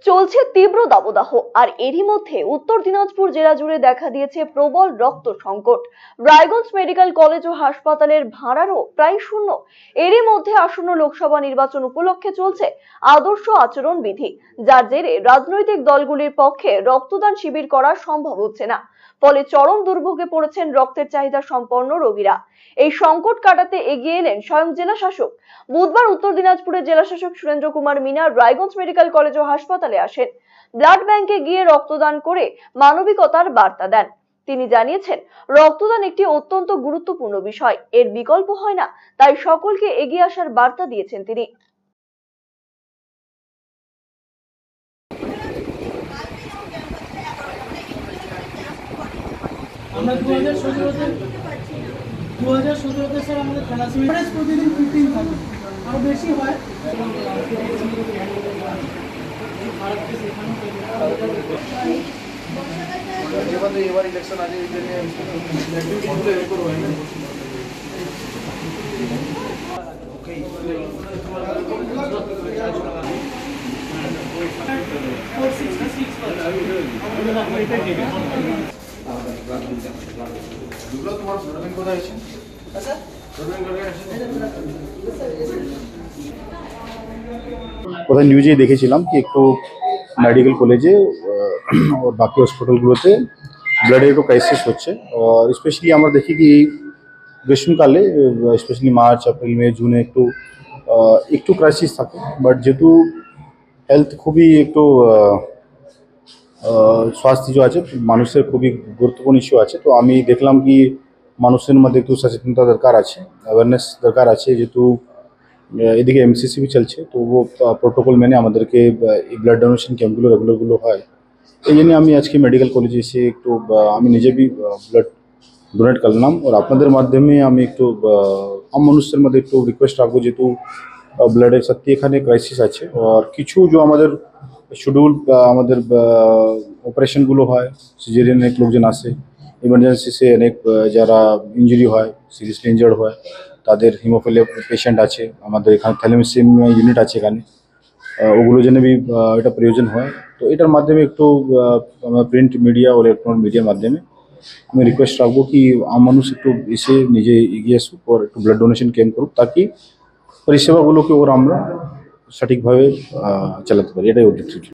চলছে তীব্র দাবদাহ। আর এরই মধ্যে উত্তর দিনাজপুর জেলা জুড়ে দেখা দিয়েছে প্রবল রক্ত সংকট। রায়গঞ্জ মেডিকেল কলেজ ও হাসপাতালের ভাড়ারও প্রায় শূন্য। এরই মধ্যে আসন্ন লোকসভা নির্বাচন উপলক্ষে চলছে আদর্শ আচরণ বিধি, যার জেরে রাজনৈতিক দলগুলির পক্ষে রক্তদান শিবির করা সম্ভব হচ্ছে না। ফলে চরম দুর্ভোগে পড়েছেন রক্তের চাহিদা সম্পন্ন রোগীরা। এই সংকট কাটাতে এগিয়ে এলেন স্বয়ং জেলা শাসক। বুধবার উত্তর দিনাজপুরের জেলা শাসক সুরেন্দ্র কুমার মিনা রায়গঞ্জ মেডিকেল কলেজ ও হাসপাতালে আসেন। ব্লাড ব্যাংকে গিয়ে রক্তদান করে মানবিকতার বার্তা দেন। তিনি জানিয়েছেন, রক্তদান একটি অত্যন্ত গুরুত্বপূর্ণ বিষয়, এর বিকল্প হয় না, তাই সকলকে এগিয়ে আসার বার্তা দিয়েছেন তিনি। আমরা 2017-তে স্যার আমাদের থ্যালাসেমিয়া প্রতিদিন 15 থাকে, আরও বেশি হয়। এবার ইলেকশন আছে, এই জন্য তোমার সরবেন কোথায় আছে? কোথায় নিউজে দেখেছিলাম কি একটু মেডিকেল কলেজে और बाकी हॉस्पिटलগুলোতে ব্লাডের একটু ক্রাইসিস হচ্ছে। আর স্পেশালি আমরা দেখি কি গ্রীষ্মকালে স্পেশালি মার্চ এপ্রিল মে জুনে একটু ক্রাইসিস থাকে। বাট যেহেতু হেলথ খুবই একটু স্বাস্থ্য যে আছে মানুষের খুবই গুরুত্বপূর্ণ ইস্যু আছে, তো আমি দেখলাম কি মানুষের মধ্যে একটু সচেতনতা দরকার আছে, অ্যাওয়ারনেস দরকার আছে। যেহেতু এদিকে এমসিসিবি চলছে, তো ও প্রোটোকল মেনে আমাদেরকে এই ব্লাড ডোনেশন ক্যাম্পগুলো রেগুলারগুলো হয়। এই জন্য আমি আজকে মেডিকেল কলেজে এসে একটু আমি নিজে ব্লাড ডোনেট করলাম। আর আপনাদের মাধ্যমে আমি একটু আম মানুষের মধ্যে একটু রিকোয়েস্ট রাখবো, যেহেতু ব্লাডের সত্যি এখানে ক্রাইসিস আছে। আর কিছু যে আমাদের শিডিউল আমাদের অপারেশনগুলো হয়, সিজারিয়ান অনেক লোকজন আসে, ইমার্জেন্সিতে অনেক যারা ইঞ্জুরি হয়, সিরিয়াসলি ইনজার্ড হয়, তাদের হিমোফিলিয়া পেশেন্ট আছে, আমাদের এখানে থ্যালাসেমিয়া ইউনিট আছে এখানে, ওগুলো জন্য এটা প্রয়োজন হয়। তো এটার মাধ্যমে একটু প্রিন্ট মিডিয়া ও ইলেকট্রনিক মিডিয়ার মাধ্যমে আমি রিকোয়েস্ট রাখবো কি মানুষ একটু এসে নিজে এগিয়ে আসুক আর একটু ব্লাড ডোনেশন ক্যাম্প করুক, তাকি পরিষেবাগুলোকে আমরা সঠিকভাবে চালাতে পারি। এটাই উদ্দেশ্য।